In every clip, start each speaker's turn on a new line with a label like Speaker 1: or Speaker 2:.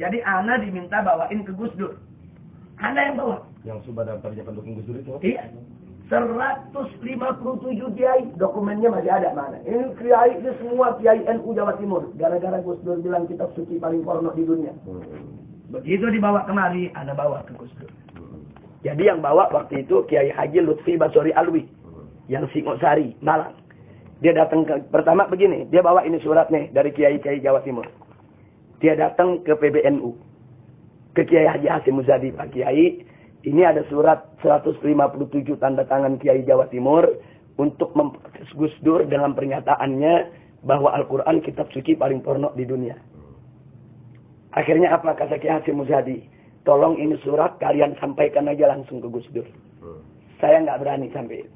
Speaker 1: Jadi ana diminta bawain ke Gus Dur. Ana yang bawa.
Speaker 2: Yang sudah daftarnya pendukung Gus Dur itu?
Speaker 1: Iya. 157 kiai, dokumennya masih ada mana? Ini kiai ini semua kiai NU Jawa Timur. Gara-gara Gus Dur bilang kitab suci paling porno di dunia. Begitu dibawa kemari, ana bawa ke Gus Dur. Jadi yang bawa waktu itu Kiai Haji Lutfi Basori Alwi, yang Singosari, Malang. Dia datang pertama begini, dia bawa ini surat nih dari kiai-kiai Jawa Timur. Dia datang ke PBNU, ke Kiai Haji Hasyim Muzadi, Pak Kiai. Ini ada surat 157 tanda tangan Kiai Jawa Timur untuk memprotes Gus Dur dalam pernyataannya bahwa Al-Quran kitab suci paling porno di dunia. Akhirnya apa kata Kiai Hasyim Muzadi? Tolong ini surat kalian sampaikan aja langsung ke Gus Dur. Saya nggak berani sampai.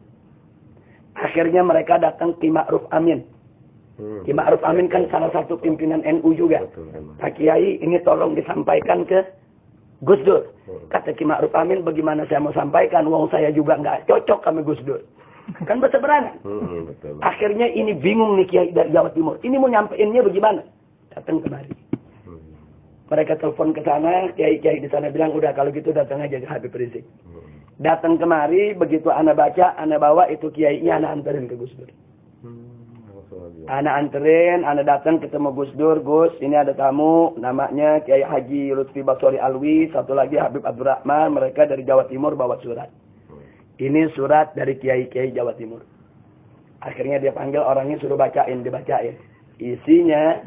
Speaker 1: Akhirnya mereka datang Ki Ma'ruf Amin. Ki Ma'ruf Amin kan salah satu pimpinan NU juga. Pak Kiai ini tolong disampaikan ke Gus Dur. Kata Ki Ma'ruf Amin, bagaimana saya mau sampaikan? Wong saya juga nggak cocok sama Gus Dur. Kan berseberangan. Akhirnya ini bingung nih Kiai dari Jawa Timur. Ini mau nyampeinnya bagaimana? Datang kemari. Mereka telepon ke sana, kiai-kiai di sana bilang, udah kalau gitu datang aja ke Habib Rizik. Datang kemari, begitu ana baca, ana bawa itu kiainya, ana anterin ke Gus Dur. Ana anterin, ana datang ketemu Gus Dur, Gus, ini ada tamu, namanya Kiai Haji Lutfi Basori Alwi, satu lagi Habib Abdurrahman, mereka dari Jawa Timur bawa surat. Ini surat dari kiai-kiai Jawa Timur. Akhirnya dia panggil orangnya, suruh bacain, dibacain. Isinya,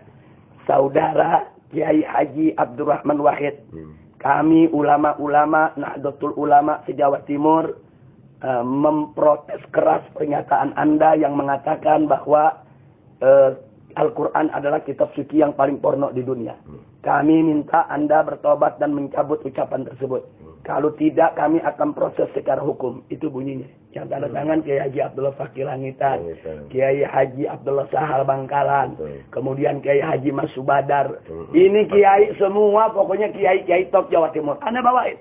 Speaker 1: saudara Kiai Haji Abdurrahman Wahid. Kami ulama-ulama Nahdlatul Ulama se-Jawa Timur memprotes keras pernyataan Anda yang mengatakan bahwa Al-Quran adalah kitab suci yang paling porno di dunia. Kami minta Anda bertobat dan mencabut ucapan tersebut. Kalau tidak kami akan proses secara hukum. Itu bunyinya. Yang tanda tangan Kiai Haji Abdullah Fakir Langitan, Kiai Haji Abdullah Sahal Bangkalan, kemudian Kiai Haji Mas Subadar. Ini kiai semua, pokoknya kiai-kiai top Jawa Timur. Anda bawain.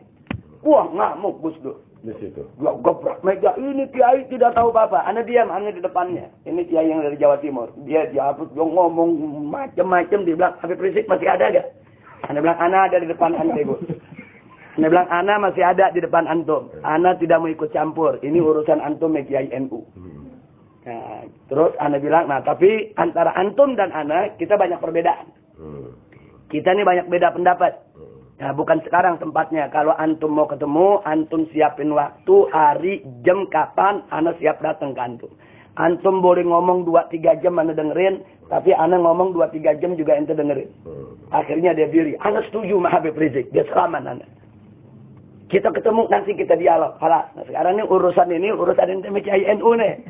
Speaker 1: Wah, ngamuk Gus Dur.
Speaker 2: Di situ.
Speaker 1: Gebrak meja. Ini kiai tidak tahu apa-apa. Anda diam, Anda di depannya. Ini kiai yang dari Jawa Timur. Dia ngomong macam-macam. Dia bilang, Habib Rizik masih ada gak? Anda bilang, Ana ada di depan Anda, Bu. Anda bilang, Ana masih ada di depan antum. Ana tidak mau ikut campur. Ini urusan antum ya Kiai NU. Nah, terus Ana bilang, nah tapi antara antum dan Ana, kita banyak perbedaan. Kita ini banyak beda pendapat. Nah, bukan sekarang tempatnya. Kalau antum mau ketemu, antum siapin waktu, hari, jam, kapan, Ana siap datang ke antum. Antum boleh ngomong 2-3 jam Ana dengerin, tapi Ana ngomong 2-3 jam juga ente dengerin. Akhirnya dia diri. Ana setuju sama Habib Rizik. Dia selamat Ana. Kita ketemu, nanti kita dialog. Nah, sekarang ini urusan ente Kiai NU nih.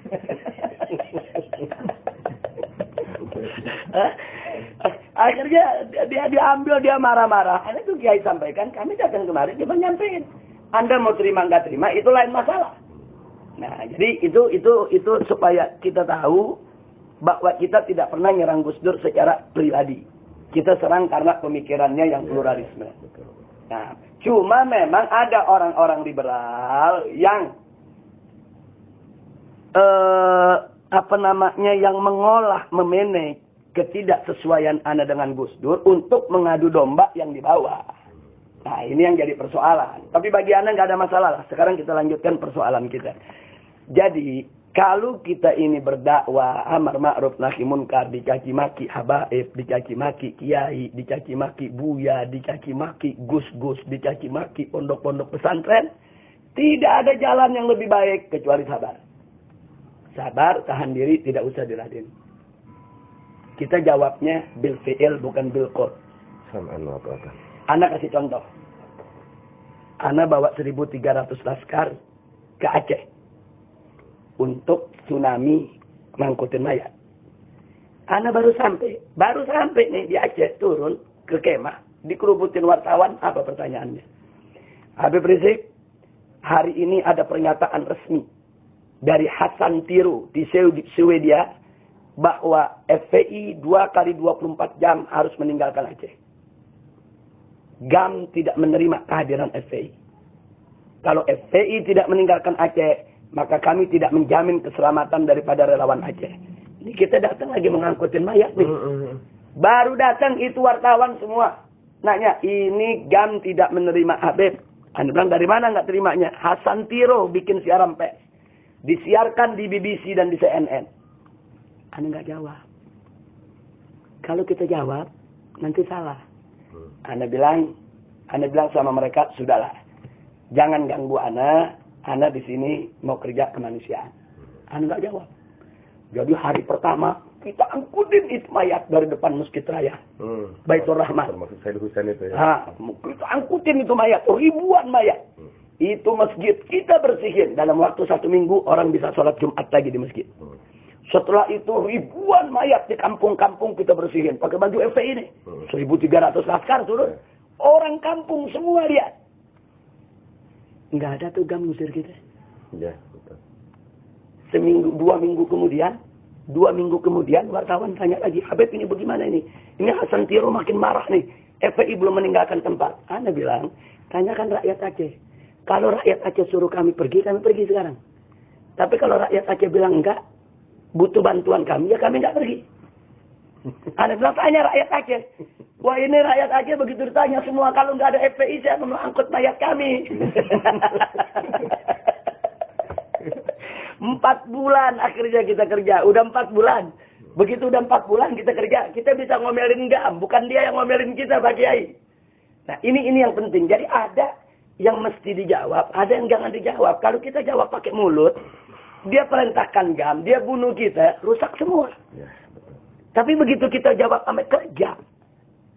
Speaker 1: Akhirnya dia diambil, dia marah-marah. Ini tuh Kiai sampaikan, kami datang kemarin, dia menyampaikan. Anda mau terima nggak terima, itu lain masalah. Nah, jadi itu supaya kita tahu bahwa kita tidak pernah nyerang Gus Dur secara pribadi. Kita serang karena pemikirannya yang pluralisme. Nah, cuma memang ada orang-orang liberal yang yang mengolah, memanage ketidaksesuaian Anda dengan Gus Dur untuk mengadu domba yang dibawa. Nah, ini yang jadi persoalan. Tapi bagi Anda nggak ada masalah lah. Sekarang kita lanjutkan persoalan kita. Jadi, kalau kita ini berdakwah amar ma'ruf nahi munkar, dicaci maki habaib, dicaci maki kiai, dicaci maki buya, dicaci maki gus-gus, dicaci maki pondok-pondok pesantren, tidak ada jalan yang lebih baik kecuali sabar. Sabar, tahan diri, tidak usah diladen. Kita jawabnya bil fi'il bukan bil qol. Ana kasih contoh. Ana bawa 1.300 laskar ke Aceh untuk tsunami ngangkutin mayat. Ana baru sampai nih di Aceh, turun ke kemah, dikerubutin wartawan. Apa pertanyaannya? Habib Rizik, hari ini ada pernyataan resmi dari Hasan Tiru di Swedia bahwa FPI 2 kali 24 jam harus meninggalkan Aceh. GAM tidak menerima kehadiran FPI. Kalau FPI tidak meninggalkan Aceh, maka kami tidak menjamin keselamatan daripada relawan Aceh. Ini kita datang lagi mengangkutin mayat nih. Baru datang itu wartawan semua. Nanya, ini GAM tidak menerima Habib. Anda bilang, dari mana nggak terimanya? Hasan Tiro bikin siaran pers. Disiarkan di BBC dan di CNN. Anda nggak jawab. Kalau kita jawab, nanti salah. Anda bilang sama mereka, sudahlah. Jangan ganggu Anda di sini mau kerja kemanusiaan. Anda nggak jawab. Jadi hari pertama, kita angkutin itu mayat dari depan Masjid Raya. Baitur Rahman.
Speaker 2: Termasuk Said Husain itu ya.
Speaker 1: Kita angkutin itu mayat. Ribuan mayat. Itu masjid kita bersihin. Dalam waktu 1 minggu, orang bisa sholat Jumat lagi di masjid. Setelah itu ribuan mayat di kampung-kampung kita bersihin. Pakai baju FPI ini. 1.300 laskar turun. Orang kampung semua lihat. Nggak ada tuh GAM ngusir kita.
Speaker 2: Ya, betul.
Speaker 1: 2 minggu kemudian wartawan tanya lagi, Habib ini bagaimana ini? Ini Hasan Tiro makin marah nih. FPI belum meninggalkan tempat. Anda bilang, tanyakan rakyat Aceh. Kalau rakyat Aceh suruh kami pergi sekarang. Tapi kalau rakyat Aceh bilang enggak, butuh bantuan kami, ya kami enggak pergi. Anda bilang, tanya rakyat Aceh. Wah, ini rakyat Aceh begitu ditanya semua, kalau enggak ada FPI, saya mau angkut mayat kami. 4 bulan akhirnya kita kerja. Udah 4 bulan. Begitu udah 4 bulan kita kerja, kita bisa ngomelin GAM. Bukan dia yang ngomelin kita, Pak Kiai. Nah, ini yang penting. Jadi ada yang mesti dijawab, ada yang jangan dijawab. Kalau kita jawab pakai mulut, dia perintahkan GAM, dia bunuh kita, rusak semua.
Speaker 2: Ya, betul.
Speaker 1: Tapi begitu kita jawab sampai kerja,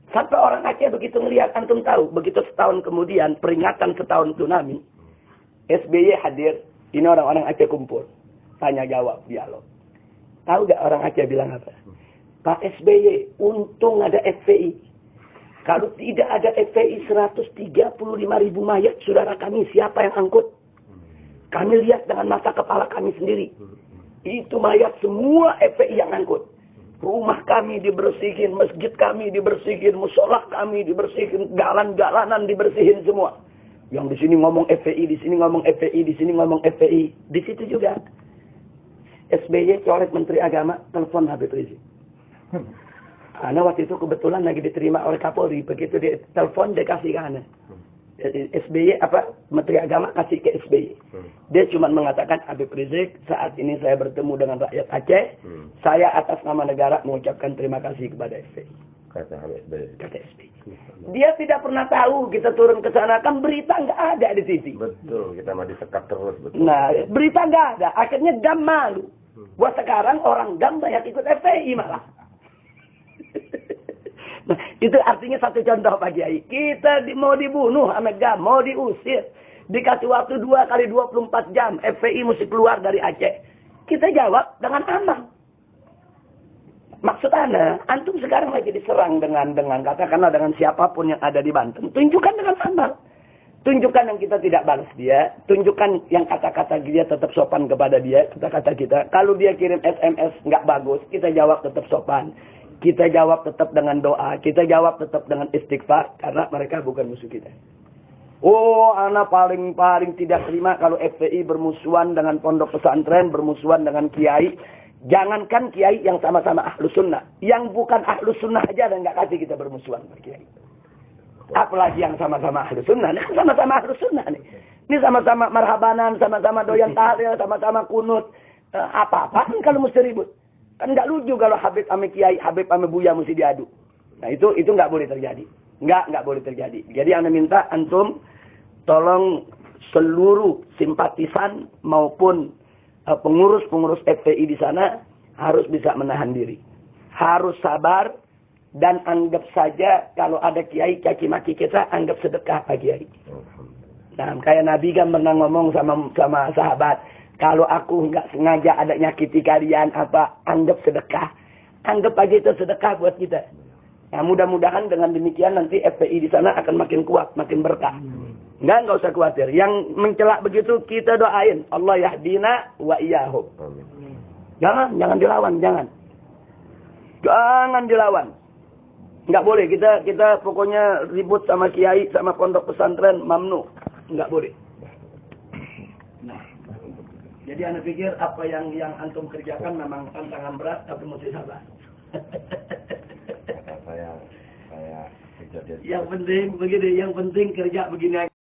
Speaker 1: sampai orang Aceh begitu ngelihat, antum tahu, begitu setahun kemudian, peringatan setahun tsunami, SBY hadir, ini orang-orang Aceh kumpul. Tanya jawab, dialog. Tahu gak orang Aceh bilang apa? Pak SBY, untung ada FPI. Kalau tidak ada FPI 135.000 mayat saudara kami, siapa yang angkut? Kami lihat dengan mata kepala kami sendiri. Itu mayat semua FPI yang angkut. Rumah kami dibersihin, masjid kami dibersihin, musola kami dibersihin, galan-galanan dibersihin semua. Yang di sini ngomong FPI, di sini ngomong FPI, di sini ngomong FPI. Di situ juga SBY coret Menteri Agama, telepon Habib Rizik. Karena waktu itu kebetulan lagi diterima oleh Kapolri. Begitu dia telepon, dia kasih ke Ana. SBY, Menteri Agama kasih ke SBY. Dia cuma mengatakan, Habib Rizik, saat ini saya bertemu dengan rakyat Aceh. Saya atas nama negara mengucapkan terima kasih kepada SBY.
Speaker 2: Kata SBY.
Speaker 1: Kata SBY. Dia tidak pernah tahu kita turun ke sana. Kan berita nggak ada di TV.
Speaker 2: Betul, kita mah disekap terus. Betul.
Speaker 1: Nah, berita nggak ada. Akhirnya GAM malu. Buat sekarang orang GAM banyak ikut FPI malah. Nah, itu artinya satu contoh Pak Kiai. Kita mau dibunuh sama GAM, mau diusir. Dikasih waktu 2 kali 24 jam. FPI mesti keluar dari Aceh. Kita jawab dengan aman. Maksud Anda, antum sekarang lagi diserang dengan katakanlah dengan siapapun yang ada di Banten. Tunjukkan dengan aman. Tunjukkan yang kita tidak balas dia. Tunjukkan yang kata-kata dia tetap sopan kepada dia. Kata-kata kita. Kalau dia kirim SMS nggak bagus, kita jawab tetap sopan. Kita jawab tetap dengan doa. Kita jawab tetap dengan istighfar. Karena mereka bukan musuh kita. Oh, anak paling tidak terima kalau FPI bermusuhan dengan pondok pesantren, bermusuhan dengan kiai. Jangankan kiai yang sama-sama ahlu sunnah. Yang bukan ahlu sunnah aja dan nggak kasih kita bermusuhan dengan kiai. Apalagi yang sama-sama ahlu sunnah. Ini sama-sama ahlu sunnah nih. Ini sama-sama marhabanan, sama-sama doyan tahlil, sama-sama kunut. Apa-apaan kalau mesti ribut. Kan nggak lucu kalau Habib ame kiai, Habib ame buya mesti diadu. Nah itu nggak boleh terjadi. Nggak boleh terjadi. Jadi Anda minta antum tolong seluruh simpatisan maupun pengurus-pengurus FPI di sana harus bisa menahan diri. Harus sabar dan anggap saja kalau ada kiai caci maki kita anggap sedekah Pak Kiai. Nah, kayak Nabi kan pernah ngomong sama sahabat, kalau aku nggak sengaja ada nyakiti kalian anggap sedekah. Anggap aja itu sedekah buat kita. Nah, mudah-mudahan dengan demikian nanti FPI di sana akan makin kuat, makin berkah. Nggak usah khawatir. Yang mencelak begitu kita doain. Allah yahdina wa iyyahum. Jangan dilawan, jangan. Jangan dilawan. Nggak boleh. Kita pokoknya ribut sama kiai, sama pondok pesantren, mamnu. Nggak boleh. Nah, jadi Anda pikir apa yang antum kerjakan memang tantangan berat, tapi mesti sabar.
Speaker 2: Saya Kejadian.
Speaker 1: Yang penting begini, yang penting kerja begini aja.